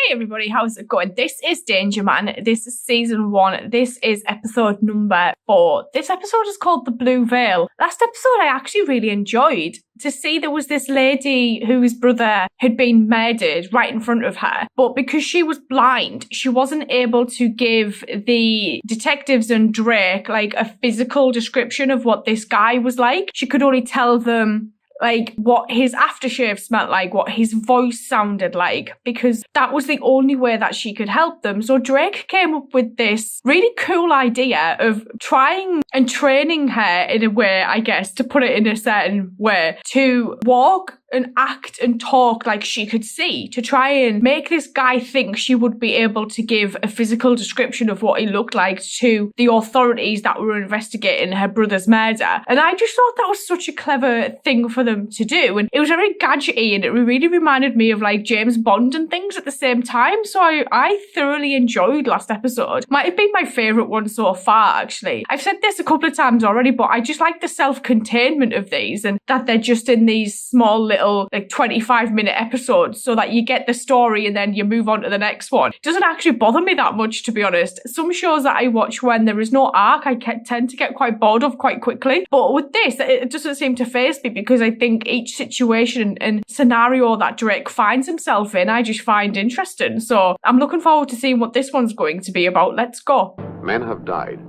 Hey everybody, how's it going? This is Danger Man. This is season 1. This is episode number 4. This episode is called The Blue Veil. Last episode I actually really enjoyed. To see there was this lady whose brother had been murdered right in front of her, but because she was blind, she wasn't able to give the detectives and Drake like a physical description of what this guy was like. She could only tell them like what his aftershave smelled like, what his voice sounded like, because that was the only way that she could help them. So Drake came up with this really cool idea of trying and training her in a way, I guess, to put it in a certain way, to walk and act and talk like she could see, to try and make this guy think she would be able to give a physical description of what he looked like to the authorities that were investigating her brother's murder. And I just thought that was such a clever thing for them to do. And it was very gadgety and it really reminded me of like James Bond and things at the same time. So I thoroughly enjoyed last episode. Might have been my favourite one so far, actually. I've said this a couple of times already, but I just like the self-containment of these and that they're just in these small little like 25-minute episodes so that you get the story and then you move on to the next one. It doesn't actually bother me that much, to be honest. Some shows that I watch when there is no arc, I tend to get quite bored of quite quickly. But with this, it doesn't seem to faze me because I think each situation and scenario that Drake finds himself in, I just find interesting. So I'm looking forward to seeing what this one's going to be about. Let's go. Men have died.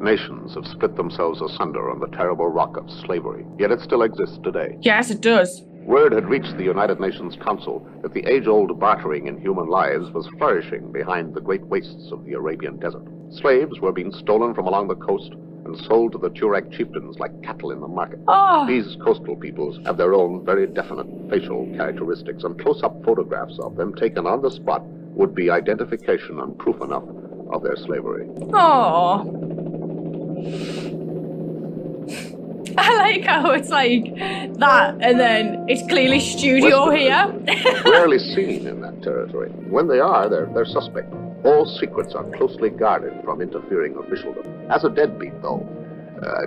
Nations have split themselves asunder on the terrible rock of slavery, yet it still exists today. Yes, it does. Word had reached the United Nations Council that the age-old bartering in human lives was flourishing behind the great wastes of the Arabian desert. Slaves were being stolen from along the coast and sold to the Tuareg chieftains like cattle in the market. Oh. These coastal peoples have their own very definite facial characteristics, and close-up photographs of them taken on the spot would be identification and proof enough of their slavery. Oh. I like how it's like that, and then it's clearly studio here. Rarely seen in that territory. When they are, they're suspect. All secrets are closely guarded from interfering officialdom. As a deadbeat, though,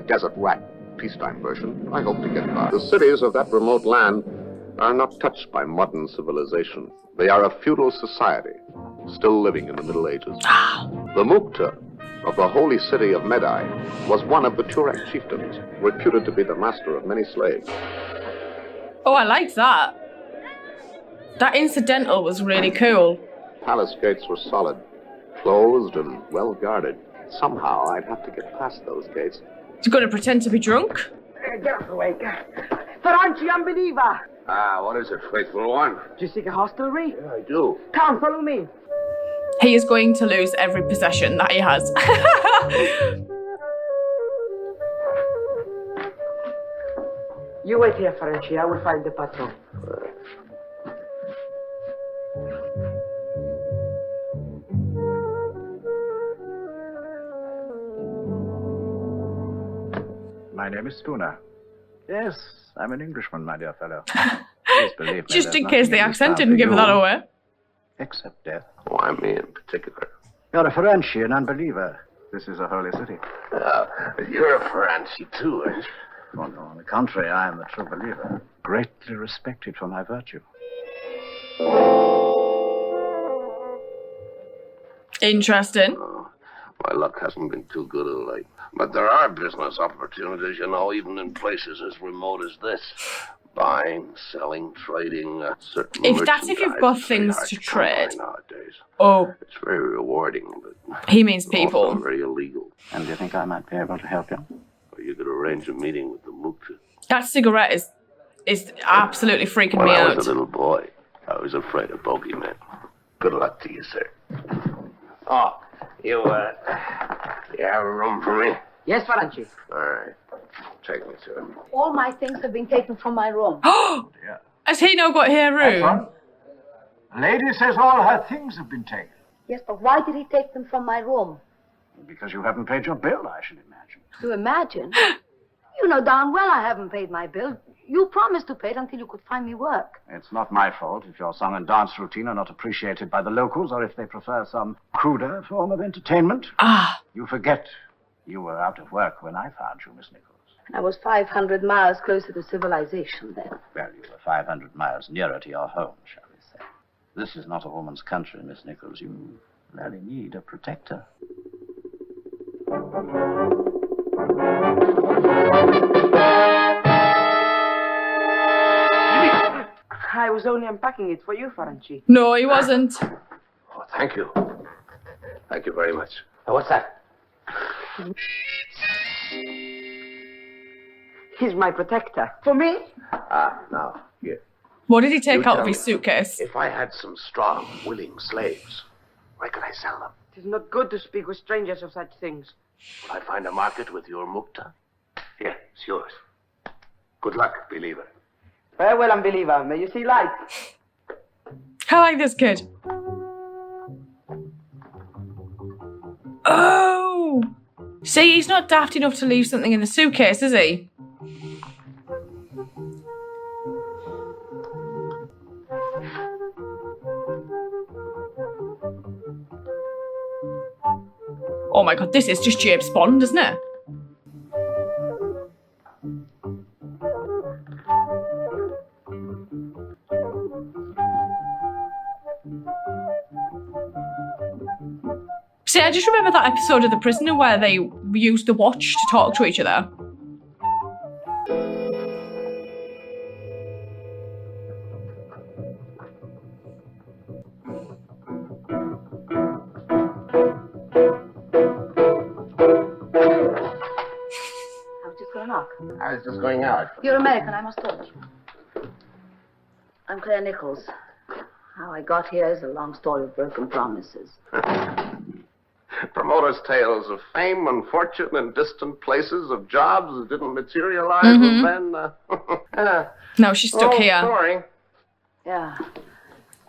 desert rat, peacetime version, I hope to get by. The cities of that remote land are not touched by modern civilization. They are a feudal society, still living in the Middle Ages. The Mukta of the holy city of Medai was one of the Tuareg chieftains, reputed to be the master of many slaves. Oh, I like that. That incidental was really cool. Palace gates were solid, closed and well guarded. Somehow I'd have to get past those gates. He's going to pretend to be drunk? Get us away. Ferranci, unbeliever. What is it, faithful one? Do you seek a hostelry? Yeah, I do. Come, follow me. He is going to lose every possession that he has. You wait here, Ferranci. I will find the patron. My name is Spooner. Yes, I'm an Englishman, my dear fellow. Please believe me. Just in case the accent didn't give that away. Except death. Why me in particular? You're a Ferranci, an unbeliever. This is a holy city. You're a Ferranci too, aren't you? Oh, no, on the contrary, I am a true believer. Greatly respected for my virtue. Interesting. My luck hasn't been too good of late. But there are business opportunities, you know, even in places as remote as this. Buying, selling, trading, certain If that's if you've got merchandise, things it's to very hard trade. come by nowadays. Oh, It's very rewarding, but he means also people. very illegal. And do you think I might be able to help you? Or you could arrange a meeting with the Mukta. That cigarette is absolutely freaking When me I out. was a little boy, I was afraid of bogeymen. Good luck to you, sir. Oh, you have a room for me? Yes, Ferranci. All right. Take me to it. All my things have been taken from my room. Yeah. Has he now got here room? The lady says all her things have been taken. Yes, but why did he take them from my room? Because you haven't paid your bill, I should imagine. To imagine? You know darn well I haven't paid my bill. You promised to pay it until you could find me work. It's not my fault if your song and dance routine are not appreciated by the locals, or if they prefer some cruder form of entertainment. You forget you were out of work when I found you, Miss Nichols. I was 500 miles closer to civilization then. Well, you were 500 miles nearer to your home, shall we say. This is not a woman's country, Miss Nichols. You really need a protector. I was only unpacking it for you, Franchi. No, he wasn't. Oh, thank you. Thank you very much. What's that? He's my protector. For me? Now, here. What did he take You out tell of his me, suitcase? If I had some strong, willing slaves, where could I sell them? It is not good to speak with strangers of such things. Will I find a market with your mukta? Here, it's yours. Good luck, believer. Farewell, unbeliever. May you see light. I like this kid. Oh! See, he's not daft enough to leave something in the suitcase, is he? Oh my god, this is just James Bond, isn't it? See, I just remember that episode of The Prisoner where they used the watch to talk to each other. I was just going to knock. I was just going out. You're American, I must talk. I'm Claire Nichols. How I got here is a long story of broken promises. Promoters' tales of fame and fortune in distant places, of jobs that didn't materialize, and then... Now she's stuck here. Story. Yeah.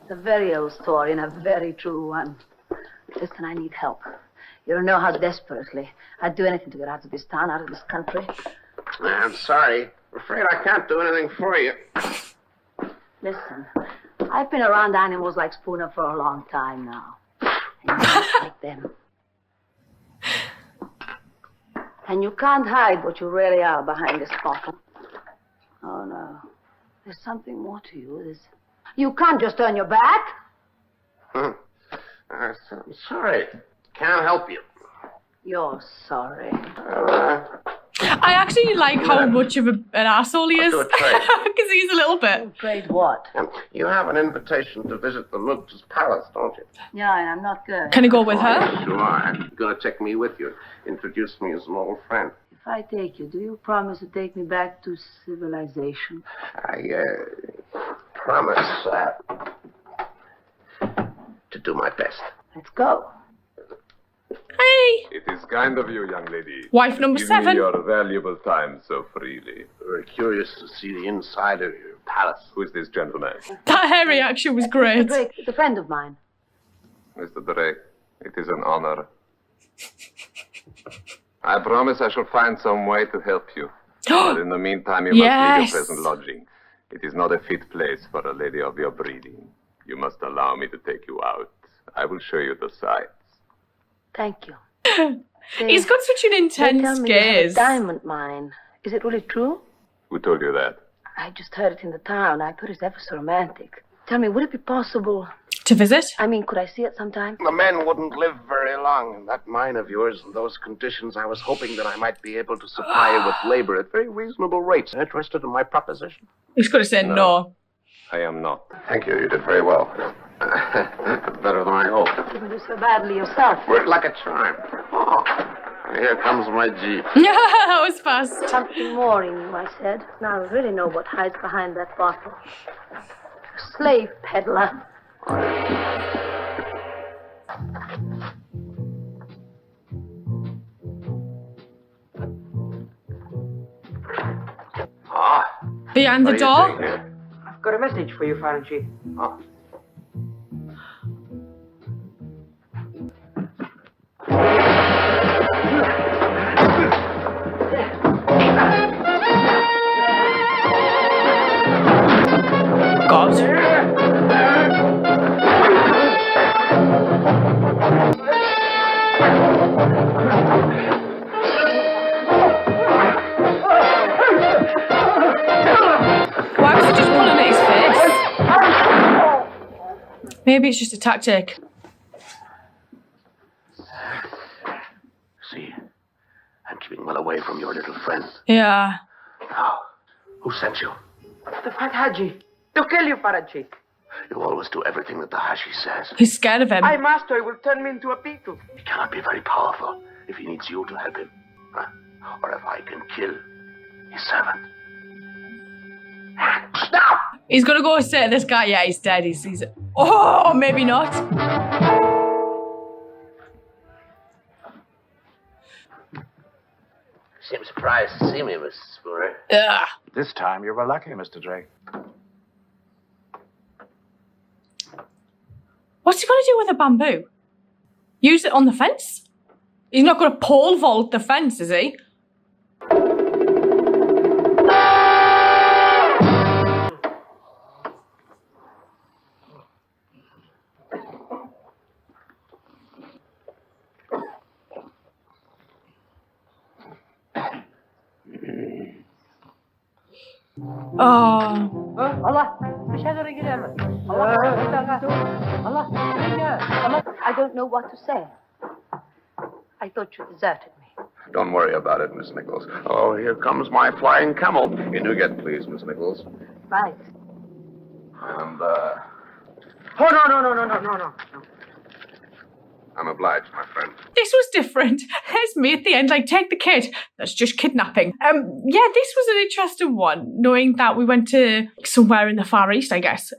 It's a very old story and a very true one. Listen, I need help. You don't know how desperately I'd do anything to get out of this town, out of this country. I'm sorry. I'm afraid I can't do anything for you. Listen, I've been around animals like Spooner for a long time now. And you're just like them. And you can't hide what you really are behind this bottle. Oh, no. There's something more to you. You can't just turn your back. I'm sorry. Can't help you. You're sorry. I actually like how much of an asshole he is. Do a trade. Because he's a little bit. Trade what? You have an invitation to visit the Mukta's palace, don't you? Yeah, and I'm not good. Can he go with her? Sure. You're going to take me with you. Introduce me as an old friend. If I take you, do you promise to take me back to civilization? I promise to do my best. Let's go. Hey! It is kind of you, young lady. Wife number Give 7. me your valuable time so freely. Very curious to see the inside of your palace. Who is this gentleman? That hair reaction was great. Drake, it's a friend of mine. Mr. Drake, it is an honor. I promise I shall find some way to help you. But in the meantime, you must leave Yes. your present lodging. It is not a fit place for a lady of your breeding. You must allow me to take you out. I will show you the sights. Thank you. He's got such an They intense tell me you have a gaze. diamond mine. Is it really true? Who told you that? I just heard it in the town. I thought it's ever so romantic. Tell me, would it be possible? To visit? I mean, could I see it sometime? The men wouldn't live very long in that mine of yours. In those conditions, I was hoping that I might be able to supply you with labor at very reasonable rates. Interested in my proposition? He's got to say no. I am not. Thank you. You did very well. Better than I hoped. You can do so badly yourself. Worked like a charm. Oh, here comes my jeep. Yeah, that was fast. Something more in you, I said. Now I really know what hides behind that bottle. A slave peddler. Behind the What are you door? doing here? I've got a message for you, Franchi. Oh. God. Why was he just pulling at his face? Maybe it's just a tactic. See, I'm keeping well away from your little friend. Yeah. Now, who sent you? The Fat Haji. To kill you, Faraji. You always do everything that the Hashi says. He's scared of him. My master will turn me into a beetle. He cannot be very powerful if he needs you to help him. Huh? Or if I can kill his servant. Stop! He's gonna go say to this guy, yeah, he's dead. He's oh, maybe not. Seem surprised to see me, Mrs. Spooner. Ugh. This time you were lucky, Mr. Drake. What's he gonna do with the bamboo? Use it on the fence? He's not gonna pole vault the fence, is he? Oh. Allah. I don't know what to say. I thought you deserted me. Don't worry about it, Miss Nichols. Oh, here comes my flying camel. In you get, please, Miss Nichols. Right. And, Oh, no. I'm obliged, my friend. This was different. There's me at the end, like, take the kid. That's just kidnapping. Yeah, this was an interesting one, knowing that we went to somewhere in the Far East, I guess,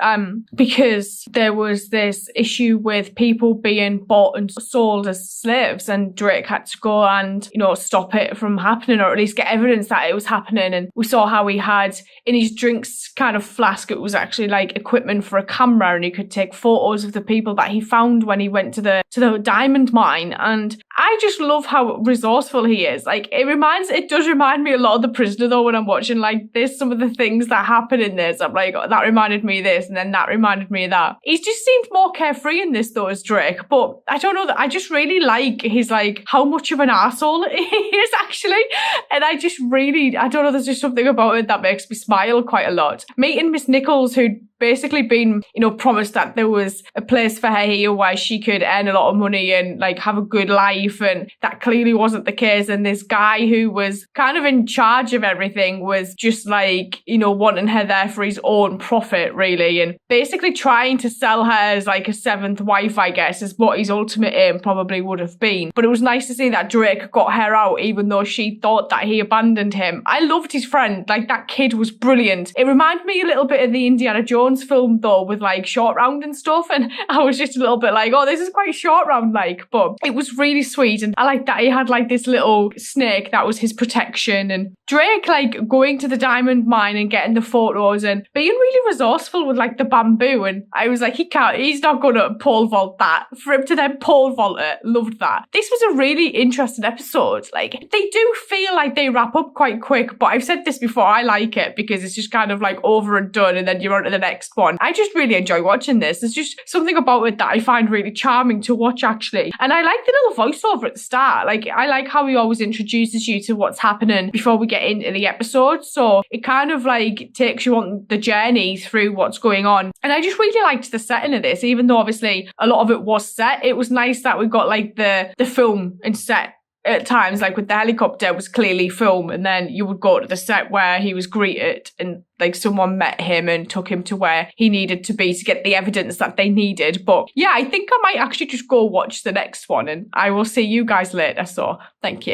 because there was this issue with people being bought and sold as slaves, and Drake had to go and, you know, stop it from happening, or at least get evidence that it was happening. And we saw how he had in his drinks kind of flask, it was actually like equipment for a camera, and he could take photos of the people that he found when he went to the diamond mine. And I just love how resourceful he is. Like, it does remind me a lot of The Prisoner, though, when I'm watching like this, some of the things that happen in this, I'm like, oh, that reminded me of this, and then that reminded me of that. He just seemed more carefree in this, though, as Drake. But I don't know, that I just really like his, like, how much of an arsehole he is, actually. And I just really, I don't know, there's just something about it that makes me smile quite a lot. Meeting Miss Nichols, who'd basically been, you know, promised that there was a place for her here where she could earn a lot of money and like have a good life, and that clearly wasn't the case. And this guy who was kind of in charge of everything was just like, you know, wanting her there for his own profit, really, and basically trying to sell her as like a seventh wife, I guess, is what his ultimate aim probably would have been. But it was nice to see that Drake got her out, even though she thought that he abandoned him. I loved his friend. Like, that kid was brilliant. It reminded me a little bit of the Indiana Jones film, though, with like Short Round and stuff, and I was just a little bit like, oh, this is quite Short Round like, but it was really sweet. And I like that he had like this little snake that was his protection, and Drake like going to the diamond mine and getting the photos and being really resourceful with like the bamboo. And I was like, he's not gonna pole vault that. For him to then pole vault it, loved that. This was a really interesting episode. Like, they do feel like they wrap up quite quick, but I've said this before, I like it because it's just kind of like over and done, and then you're on to the next one. I just really enjoy watching this. There's just something about it that I find really charming to watch, actually. And I like the little voiceover at the start. Like, I like how he always introduces you to what's happening before we get into the episode. So it kind of like takes you on the journey through what's going on. And I just really liked the setting of this, even though obviously a lot of it was set. It was nice that we got like the film and set at times, like with the helicopter was clearly film, and then you would go to the set where he was greeted and like someone met him and took him to where he needed to be to get the evidence that they needed. But yeah, I think I might actually just go watch the next one, and I will see you guys later. So thank you.